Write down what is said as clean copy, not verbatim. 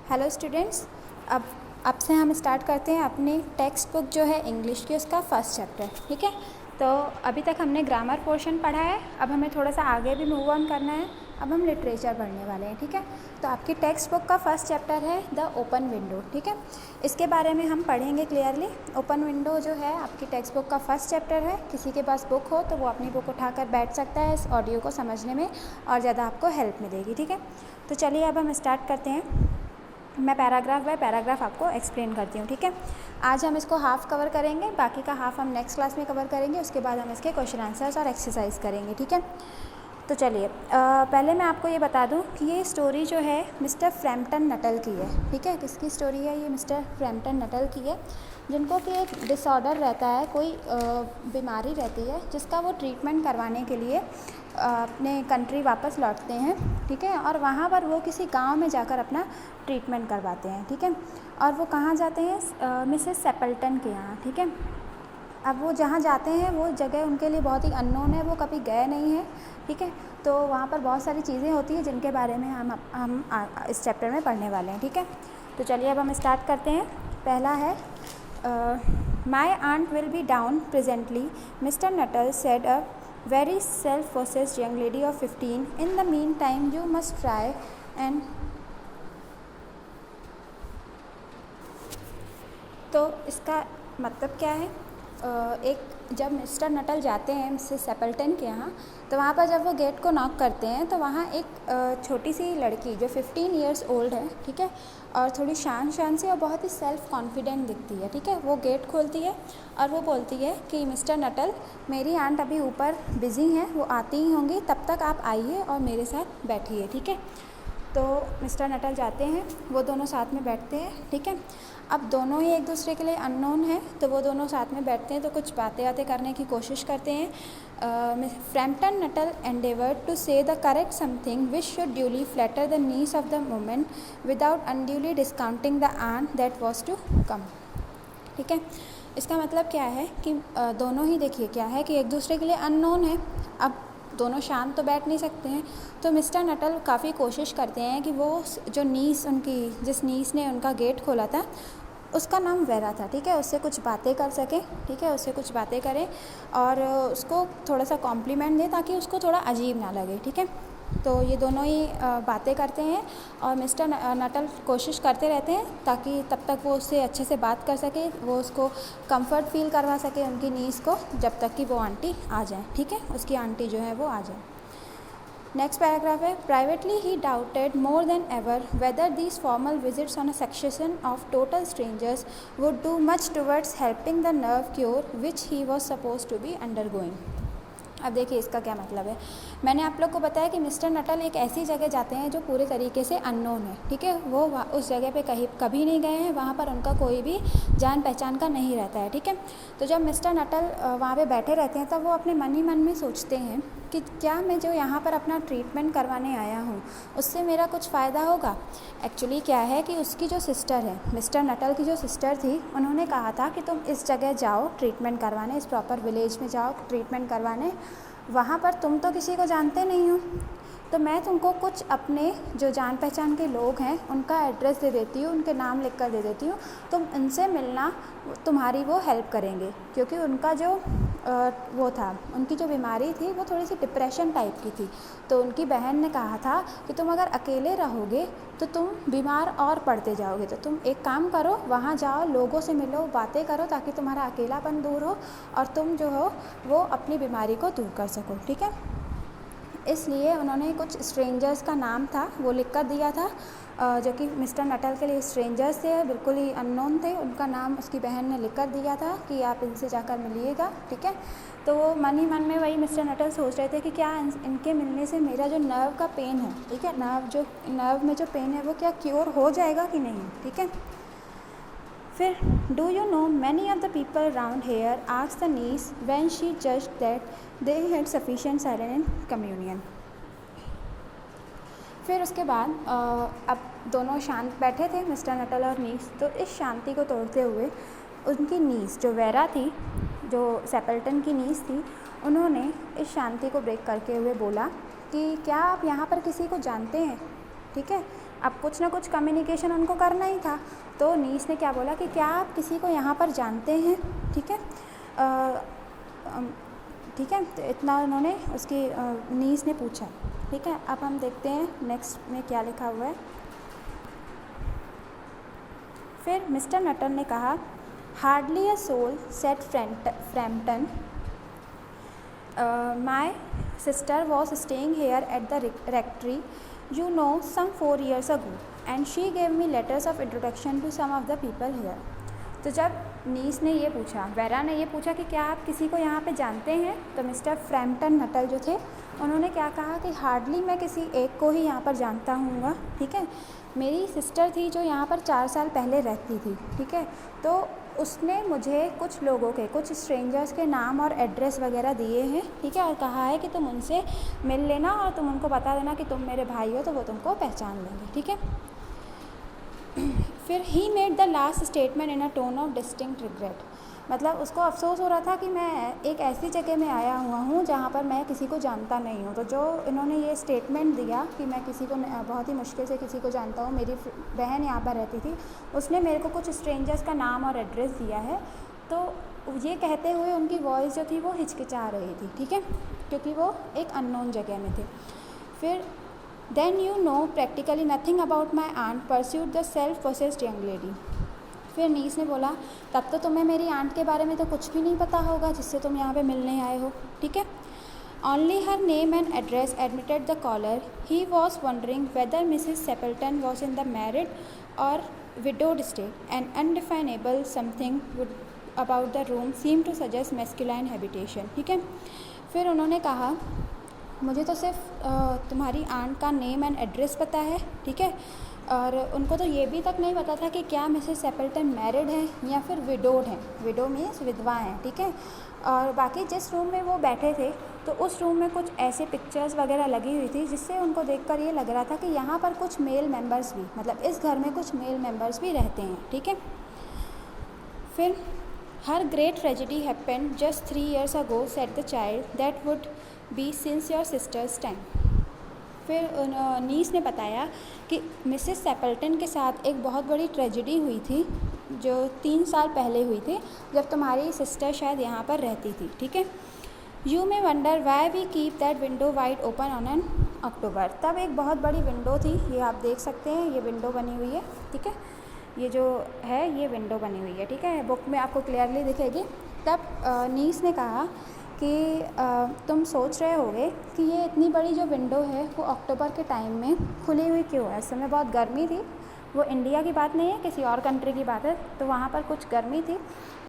Hello students, अब से हम स्टार्ट करते हैं अपनी टेक्स्ट बुक जो है इंग्लिश की, उसका फर्स्ट चैप्टर। ठीक है, तो अभी तक हमने ग्रामर पोर्शन पढ़ा है, अब हमें थोड़ा सा आगे भी मूव ऑन करना है। अब हम लिटरेचर पढ़ने वाले हैं। ठीक है, तो आपकी टेक्स्ट बुक का फर्स्ट चैप्टर है द ओपन विंडो। ठीक है, इसके बारे में हम पढ़ेंगे क्लियरली। ओपन विंडो जो है आपकी टेक्स्ट बुक का फर्स्ट चैप्टर है। किसी के पास बुक हो तो वो अपनी बुक उठाकर बैठ सकता है इस ऑडियो को समझने में, और ज़्यादा आपको हेल्प मिलेगी। ठीक है, तो चलिए अब हम स्टार्ट करते हैं। मैं पैराग्राफ बाय पैराग्राफ आपको एक्सप्लेन करती हूँ। ठीक है, आज हम इसको हाफ़ कवर करेंगे, बाकी का हाफ़ हम नेक्स्ट क्लास में कवर करेंगे। उसके बाद हम इसके क्वेश्चन आंसर्स और एक्सरसाइज करेंगे। ठीक है, तो चलिए पहले मैं आपको ये बता दूं कि ये स्टोरी जो है मिस्टर फ्रैम्पटन नटल की है। ठीक है, किसकी स्टोरी है ये? मिस्टर फ्रैम्पटन नटल की है, जिनको कि एक डिसऑर्डर रहता है, कोई बीमारी रहती है जिसका वो ट्रीटमेंट करवाने के लिए अपने कंट्री वापस लौटते हैं। ठीक है, और वहाँ पर वो किसी गांव में जाकर अपना ट्रीटमेंट करवाते हैं। ठीक है, और वो कहाँ जाते हैं? मिसेस सेपल्टन के यहाँ। ठीक है, अब वो जहाँ जाते हैं वो जगह उनके लिए बहुत ही अननोन है, वो कभी गए नहीं हैं। ठीक है, तो वहाँ पर बहुत सारी चीज़ें होती हैं जिनके बारे में हम इस चैप्टर में पढ़ने वाले हैं। ठीक है, तो चलिए अब हम स्टार्ट करते हैं। पहला है my aunt will be down presently, mister Nuttel said a very self-possessed young lady of 15. In the meantime, you must try and तो इसका मतलब क्या है? एक जब मिस्टर नटल जाते हैं मिसेस सेपल्टन के यहाँ, तो वहाँ पर जब वो गेट को नॉक करते हैं तो वहाँ एक छोटी सी लड़की जो 15 इयर्स ओल्ड है, ठीक है, और थोड़ी शान सी और बहुत ही सेल्फ कॉन्फिडेंट दिखती है। ठीक है, वो गेट खोलती है और वो बोलती है कि मिस्टर नटल, मेरी आंट अभी ऊपर बिज़ी हैं, वो आती ही होंगी, तब तक आप आइए और मेरे साथ बैठिए। ठीक है, तो मिस्टर नटल जाते हैं, वो दोनों साथ में बैठते हैं। ठीक है, अब दोनों ही एक दूसरे के लिए अननोन है, तो वो दोनों साथ में बैठते हैं, तो कुछ बातें करने की कोशिश करते हैं। Framton Nuttel endeavoured to say the correct something which should duly flatter the niece of the moment without unduly discounting the aunt that was to come. ठीक है, इसका मतलब क्या है कि दोनों ही देखिए क्या है कि एक दूसरे के लिए अननोन है। अब दोनों शांत तो बैठ नहीं सकते हैं, तो मिस्टर नटल काफ़ी कोशिश करते हैं कि वो जो नीस उनकी, जिस नीस ने उनका गेट खोला था, उसका नाम वेरा था। ठीक है, उससे कुछ बातें कर सकें। ठीक है, उससे कुछ बातें करें और उसको थोड़ा सा कॉम्प्लीमेंट दें ताकि उसको थोड़ा अजीब ना लगे। ठीक है, तो ये दोनों ही बातें करते हैं और मिस्टर नटल कोशिश करते रहते हैं ताकि तब तक वो उससे अच्छे से बात कर सके, वो उसको कंफर्ट फील करवा सके उनकी नीस को, जब तक कि वो आंटी आ जाए। ठीक है, उसकी आंटी जो है वो आ जाए। नेक्स्ट पैराग्राफ है privately he doubted more than ever whether these formal visits on a succession of total strangers would do much towards helping the nerve cure which he was supposed to be undergoing. अब देखिए इसका क्या मतलब है। मैंने आप लोग को बताया कि मिस्टर नटल एक ऐसी जगह जाते हैं जो पूरे तरीके से अननोन है। ठीक है, वो उस जगह पे कभी नहीं गए हैं, वहाँ पर उनका कोई भी जान पहचान का नहीं रहता है। ठीक है, तो जब मिस्टर नटल वहाँ पे बैठे रहते हैं तब वो अपने मन ही मन में सोचते हैं कि क्या मैं जो यहाँ पर अपना ट्रीटमेंट करवाने आया हूँ उससे मेरा कुछ फ़ायदा होगा। एक्चुअली क्या है कि उसकी जो सिस्टर है, मिस्टर नटल की जो सिस्टर थी, उन्होंने कहा था कि तुम इस जगह जाओ ट्रीटमेंट करवाने, इस प्रॉपर विलेज में जाओ ट्रीटमेंट करवाने, वहाँ पर तुम तो किसी को जानते नहीं हो, तो मैं तुमको कुछ अपने जो जान पहचान के लोग हैं उनका एड्रेस दे देती हूँ, उनके नाम लिख कर दे देती हूँ, तुम उनसे मिलना, तुम्हारी वो हेल्प करेंगे। क्योंकि उनका जो वो था, उनकी जो बीमारी थी वो थोड़ी सी डिप्रेशन टाइप की थी, तो उनकी बहन ने कहा था कि तुम अगर अकेले रहोगे तो तुम बीमार और पड़ते जाओगे, तो तुम एक काम करो, वहाँ जाओ, लोगों से मिलो, बातें करो, ताकि तुम्हारा अकेलापन दूर हो और तुम जो हो वो अपनी बीमारी को दूर कर सको। ठीक है, इसलिए उन्होंने कुछ स्ट्रेंजर्स का नाम था वो लिख कर दिया था, जो कि मिस्टर नटल के लिए स्ट्रेंजर्स थे, बिल्कुल ही अननोन थे। उनका नाम उसकी बहन ने लिख कर दिया था कि आप इनसे जाकर मिलिएगा। ठीक है, तो वो मन ही मन में वही मिस्टर नटल सोच रहे थे कि क्या इनके मिलने से मेरा जो नर्व का पेन है, ठीक है, नर्व में जो पेन है वो क्या क्योर हो जाएगा कि नहीं। ठीक है, फिर do you know many of the people around here asked the niece when she judged that they had sufficient silence in communion. फिर उसके बाद अब दोनों शांत बैठे थे मिस्टर नटल और नीस, तो इस शांति को तोड़ते हुए उनकी नीस जो वेरा थी, जो सेपल्टन की नीस थी, उन्होंने इस शांति को ब्रेक करके हुए बोला कि क्या आप यहाँ पर किसी को जानते हैं? ठीक है, अब कुछ ना कुछ कम्युनिकेशन उनको करना ही था। तो नीस ने क्या बोला कि क्या आप किसी को यहाँ पर जानते हैं, ठीक है। ठीक है, तो इतना उन्होंने उसकी नीस ने पूछा, ठीक है। अब हम देखते हैं नेक्स्ट में क्या लिखा हुआ है। फिर मिस्टर नटल ने कहा, hardly a soul said Frampton, my sister was staying here at the rectory, you know, some 4 years ago, and she gave me letters of introduction to some of the people here. तो जब नीस ने ये पूछा, vera ने ये पूछा कि क्या आप किसी को यहाँ पे जानते हैं, तो मिस्टर फ्रैम्पटन नटल जो थे उन्होंने क्या कहा कि हार्डली मैं किसी एक को ही यहाँ पर जानता हूँगा, ठीक है। मेरी सिस्टर थी जो यहाँ पर 4 साल पहले रहती थी, ठीक है। तो उसने मुझे कुछ लोगों के, कुछ स्ट्रेंजर्स के नाम और एड्रेस वगैरह दिए हैं, ठीक है, और कहा है कि तुम उनसे मिल लेना और तुम उनको बता देना कि तुम मेरे भाई हो, तो वो तुमको पहचान लेंगे, ठीक है। फिर he made the last statement in a tone of distinct regret, मतलब उसको अफसोस हो रहा था कि मैं एक ऐसी जगह में आया हुआ हूँ जहाँ पर मैं किसी को जानता नहीं हूँ। तो जो इन्होंने ये स्टेटमेंट दिया कि मैं किसी को बहुत ही मुश्किल से किसी को जानता हूँ, मेरी बहन यहाँ पर रहती थी, उसने मेरे को कुछ स्ट्रेंजर्स का नाम और एड्रेस दिया है। तो ये कहते हुए उनकी वॉइस जो थी वो हिचकिचा रही थी, ठीक है, क्योंकि वो एक अननोन जगह में थे। फिर then you know practically nothing about my aunt pursued the self possessed young lady. फिर नीस ने बोला, तब तो तुम्हें मेरी आंट के बारे में तो कुछ भी नहीं पता होगा जिससे तुम यहाँ पे मिलने आए हो, ठीक है। Only her name and address admitted the caller, he was wondering whether Mrs Stapleton was in the married or widowed state, and undefinable something would about the room seem to suggest masculine habitation, ठीक है। फिर उन्होंने कहा, मुझे तो सिर्फ तुम्हारी aunt का नेम एंड एड्रेस पता है, ठीक है, और उनको तो ये भी तक नहीं पता था कि क्या मिसेस सेपल्टन मैरिड हैं या फिर विडोड हैं। विडो मीन्स विधवा हैं, ठीक है। और बाकी जिस रूम में वो बैठे थे तो उस रूम में कुछ ऐसे पिक्चर्स वगैरह लगी हुई थी जिससे उनको देखकर ये लग रहा था कि यहाँ पर कुछ मेल मेंबर्स भी, मतलब इस घर में कुछ मेल मेंबर्स भी रहते हैं, ठीक है। फिर her great tragedy happened just 3 years ago, said the child, that would be since your sister's time. फिर नीस ने बताया कि मिसेस सेपल्टन के साथ एक बहुत बड़ी ट्रेजेडी हुई थी जो 3 साल पहले हुई थी, जब तुम्हारी सिस्टर शायद यहाँ पर रहती थी, ठीक है। You may wonder why we keep that window wide open on an October. तब एक बहुत बड़ी विंडो थी, ये आप देख सकते हैं, ये विंडो बनी हुई है, ठीक है। ये जो है ये विंडो बनी हुई है, ठीक है, बुक में आपको क्लियरली दिखेगी। तब नीस ने कहा कि तुम सोच रहे होगे कि ये इतनी बड़ी जो विंडो है वो अक्टूबर के टाइम में खुली हुई क्यों है। इस समय बहुत गर्मी थी, वो इंडिया की बात नहीं है, किसी और कंट्री की बात है, तो वहाँ पर कुछ गर्मी थी।